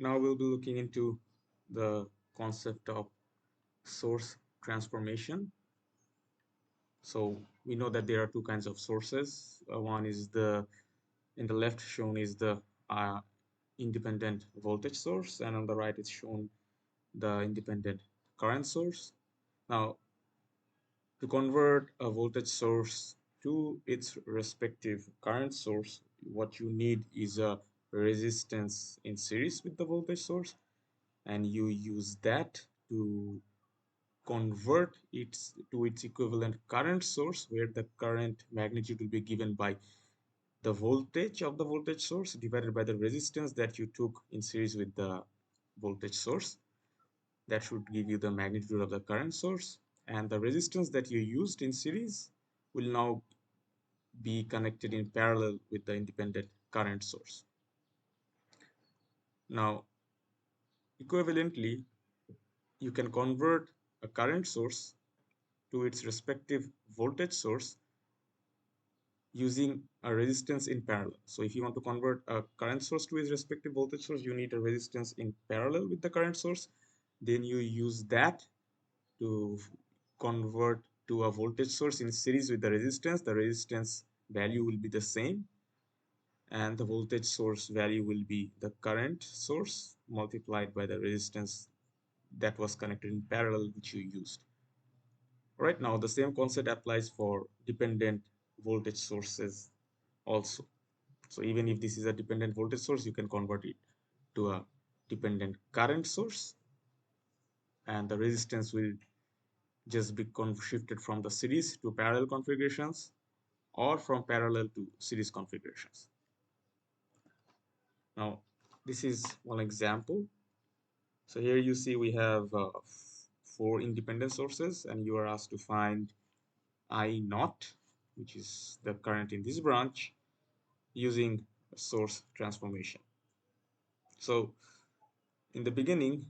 Now we'll be looking into the concept of source transformation. So we know that there are two kinds of sources. One is in the left shown is the uh, independent voltage source, and on the right is shown the independent current source. Now, to convert a voltage source to its respective current source, what you need is a resistance in series with the voltage source, and you use that to convert it to its equivalent current source, where the current magnitude will be given by the voltage of the voltage source divided by the resistance that you took in series with the voltage source. That should give you the magnitude of the current source, and the resistance that you used in series will now be connected in parallel with the independent current source. Now, equivalently, you can convert a current source to its respective voltage source using a resistance in parallel. So if you want to convert a current source to its respective voltage source, you need a resistance in parallel with the current source. Then you use that to convert to a voltage source in series with the resistance. The resistance value will be the same, and the voltage source value will be the current source multiplied by the resistance that was connected in parallel, which you used. Right now, the same concept applies for dependent voltage sources also. So even if this is a dependent voltage source, you can convert it to a dependent current source, and the resistance will just be shifted from the series to parallel configurations or from parallel to series configurations. Now, this is one example. So here you see we have 4 independent sources, and you are asked to find I naught, which is the current in this branch, using source transformation. So in the beginning,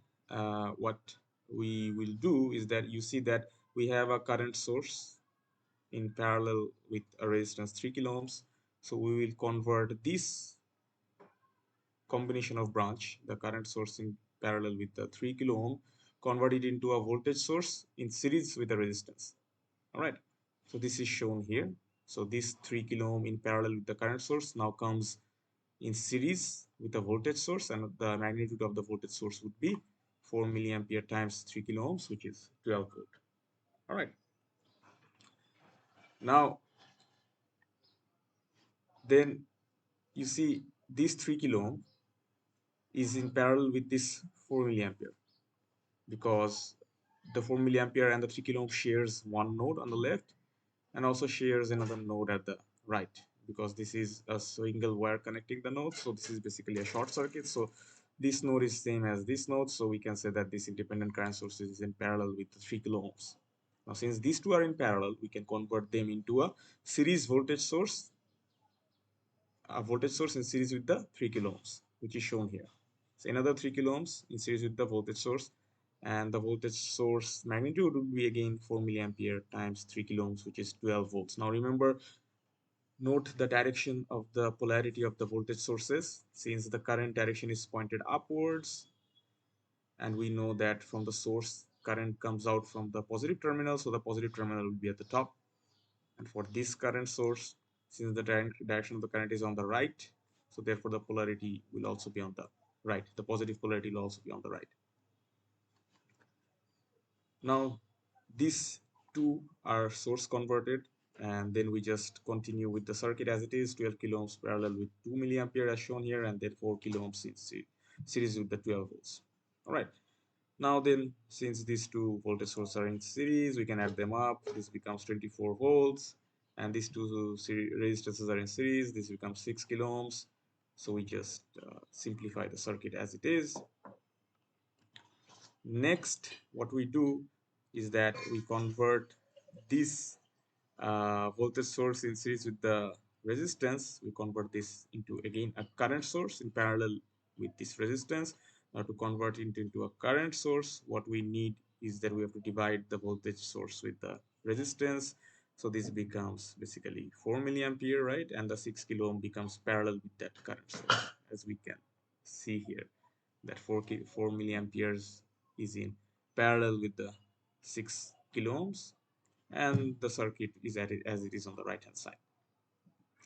what we will do is that you see that we have a current source in parallel with a resistance 3 kilo ohms. So we will convert this combination of branch, the current source in parallel with the 3 kilo ohm, convert it into a voltage source in series with the resistance. All right. So this is shown here. So this 3 kilo ohm in parallel with the current source now comes in series with the voltage source, and the magnitude of the voltage source would be 4 milliampere times 3 kilo ohms, which is 12 volt. All right. Now, then you see this 3 kilo ohm is in parallel with this 4 milliampere, because the 4 milliampere and the 3 kilo ohm shares one node on the left and also shares another node at the right, because this is a single wire connecting the nodes. So this is basically a short circuit. So this node is same as this node, so we can say that this independent current source is in parallel with the 3 kilo ohms. Now since these two are in parallel, we can convert them into a series voltage source, in series with the 3 kilo ohms, which is shown here. So another 3 kilo ohms in series with the voltage source, and the voltage source magnitude would be again 4 milliampere times 3 kilo ohms, which is 12 volts. Now remember, note the direction of the polarity of the voltage sources, since the current direction is pointed upwards, and we know that from the source current comes out from the positive terminal, so the positive terminal will be at the top. And for this current source, since the direction of the current is on the right, so therefore the polarity will also be on the right. The positive polarity will also be on the right. Now these two are source converted, and then we just continue with the circuit as it is. 12 kilo ohms parallel with 2 milliampere as shown here, and then 4 kilo ohms in series with the 12 volts. All right. Now then, since these two voltage sources are in series, we can add them up. This becomes 24 volts, and these two resistances are in series. This becomes 6 kilo ohms. So we just simplify the circuit as it is. Next, what we do is that we convert this voltage source in series with the resistance. We convert this into again a current source in parallel with this resistance. Now to convert it into a current source, what we need is that we have to divide the voltage source with the resistance. So this becomes basically 4 milliampere, right? And the 6 kilo ohm becomes parallel with that current source, as we can see here. that 4 milliamperes is in parallel with the 6 kilo ohms, and the circuit is at it as it is on the right hand side.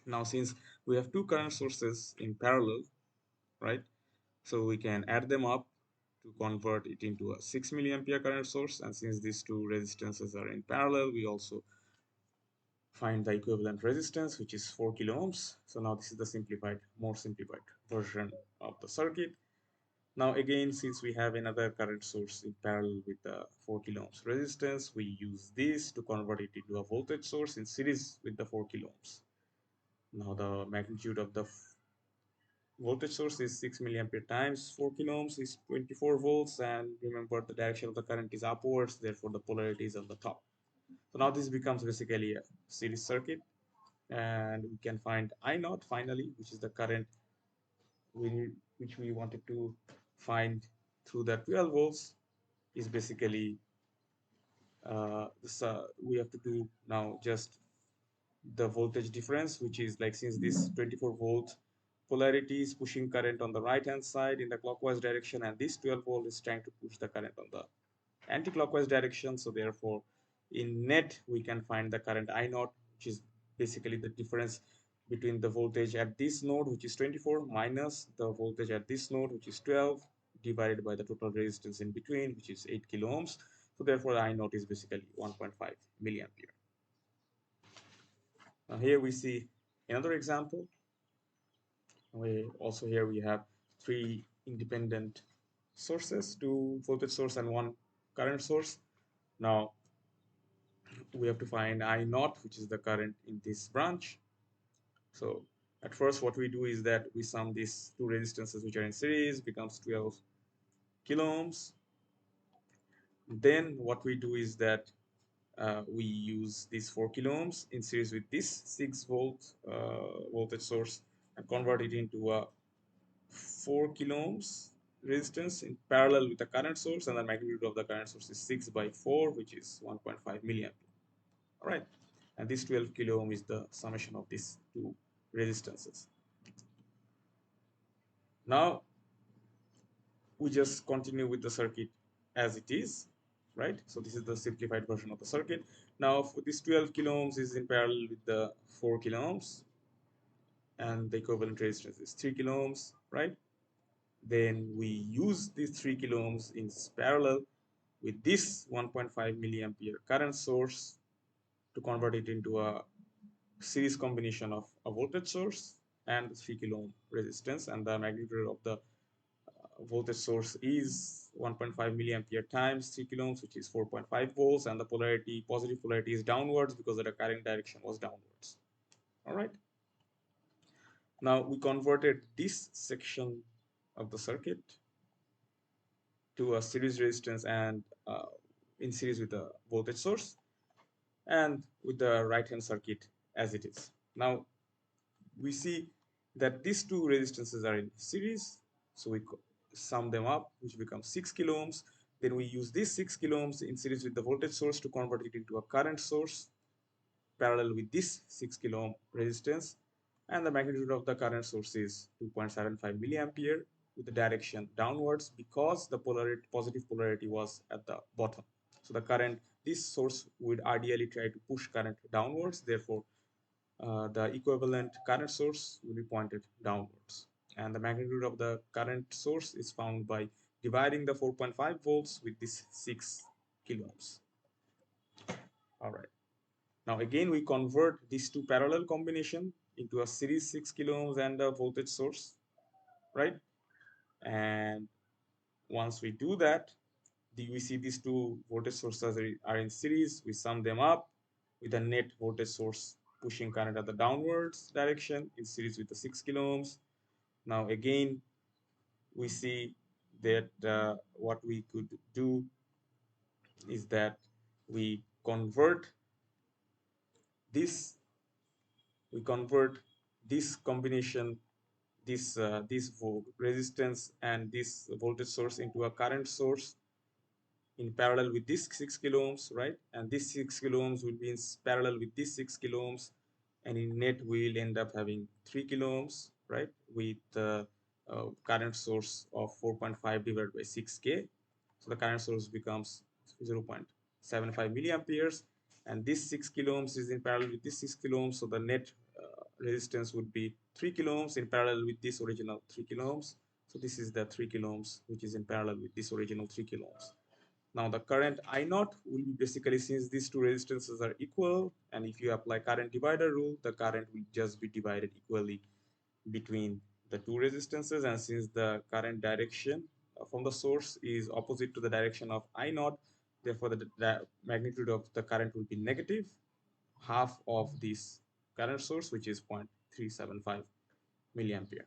Now since we have two current sources in parallel, right, so we can add them up to convert it into a 6 milliampere current source, and since these two resistances are in parallel, we also find the equivalent resistance, which is 4 kilo ohms. So now this is the more simplified version of the circuit. Now again, since we have another current source in parallel with the 4 kilo ohms resistance, we use this to convert it into a voltage source in series with the 4 kilo ohms. Now the magnitude of the voltage source is 6 milliampere times 4 kilo ohms is 24 volts, and remember the direction of the current is upwards, therefore the polarity is on the top. So now this becomes basically a series circuit, and we can find I naught finally, which is the current which we wanted to find through the 12 volts is basically we have to do now just the voltage difference, which is like, since this 24 volt polarity is pushing current on the right hand side in the clockwise direction, and this 12 volt is trying to push the current on the anti-clockwise direction, so therefore in net we can find the current I naught, which is basically the difference between the voltage at this node, which is 24, minus the voltage at this node, which is 12, divided by the total resistance in between, which is 8 kilo ohms. So therefore the I naught is basically 1.5 milliampere. Now here we see another example. Here we have three independent sources, two voltage source and one current source. Now we have to find I naught, which is the current in this branch. So at first what we do is that we sum these two resistances which are in series, becomes 12 kilo ohms. Then what we do is that we use these 4 kilo ohms in series with this 6 volt voltage source and convert it into a 4 kilo ohms resistance in parallel with the current source, and the magnitude of the current source is 6 by 4, which is 1.5 milliampere. All right, and this 12 kilo ohm is the summation of these two resistances. Now we just continue with the circuit as it is, right? So this is the simplified version of the circuit. Now for this 12 kilo ohms is in parallel with the 4 kilo ohms, and the equivalent resistance is 3 kilo ohms, right? Then we use these 3 kilo ohms in parallel with this 1.5 milliampere current source to convert it into a series combination of a voltage source and 3 kilo ohm resistance, and the magnitude of the voltage source is 1.5 milliampere times 3 kilo ohms, which is 4.5 volts, and the polarity, positive polarity, is downwards because the current direction was downwards. All right. Now we converted this section of the circuit to a series resistance and in series with the voltage source, and with the right hand circuit as it is. Now we see that these two resistances are in series, so we sum them up, which becomes 6 kilo ohms. Then we use this 6 kilo ohms in series with the voltage source to convert it into a current source parallel with this 6 kilo ohm resistance, and the magnitude of the current source is 2.75 milliampere with the direction downwards because the polarity, positive polarity, was at the bottom. So the current, this source would ideally try to push current downwards, therefore the equivalent current source will be pointed downwards, and the magnitude of the current source is found by dividing the 4.5 volts with this 6 kilo ohms. All right, now again we convert these two parallel combination into a series 6 kilo ohms and a voltage source, right? And once we do that, we see these two voltage sources are in series. We sum them up with a net voltage source pushing current at the downwards direction in series with the 6 kilo ohms. Now again we see that what we could do is that we convert this combination, this resistance and this voltage source, into a current source in parallel with this 6 kilo ohms, right? And this 6 kilo ohms will be in parallel with this 6 kilo ohms, and in net we'll end up having 3 kilo ohms, right? With current source of 4.5 divided by 6K. So the current source becomes 0.75 milliamperes, and this 6 kilo ohms is in parallel with this 6 kilo ohms. So the net resistance would be 3 kilo ohms in parallel with this original 3 kilo ohms. So this is the 3 kilo ohms which is in parallel with this original 3 kilo ohms. Now the current I naught will be basically, since these two resistances are equal, and if you apply current divider rule, the current will just be divided equally between the two resistances, and since the current direction from the source is opposite to the direction of I naught, therefore the magnitude of the current will be negative half of this current source, which is 0.375 milliampere.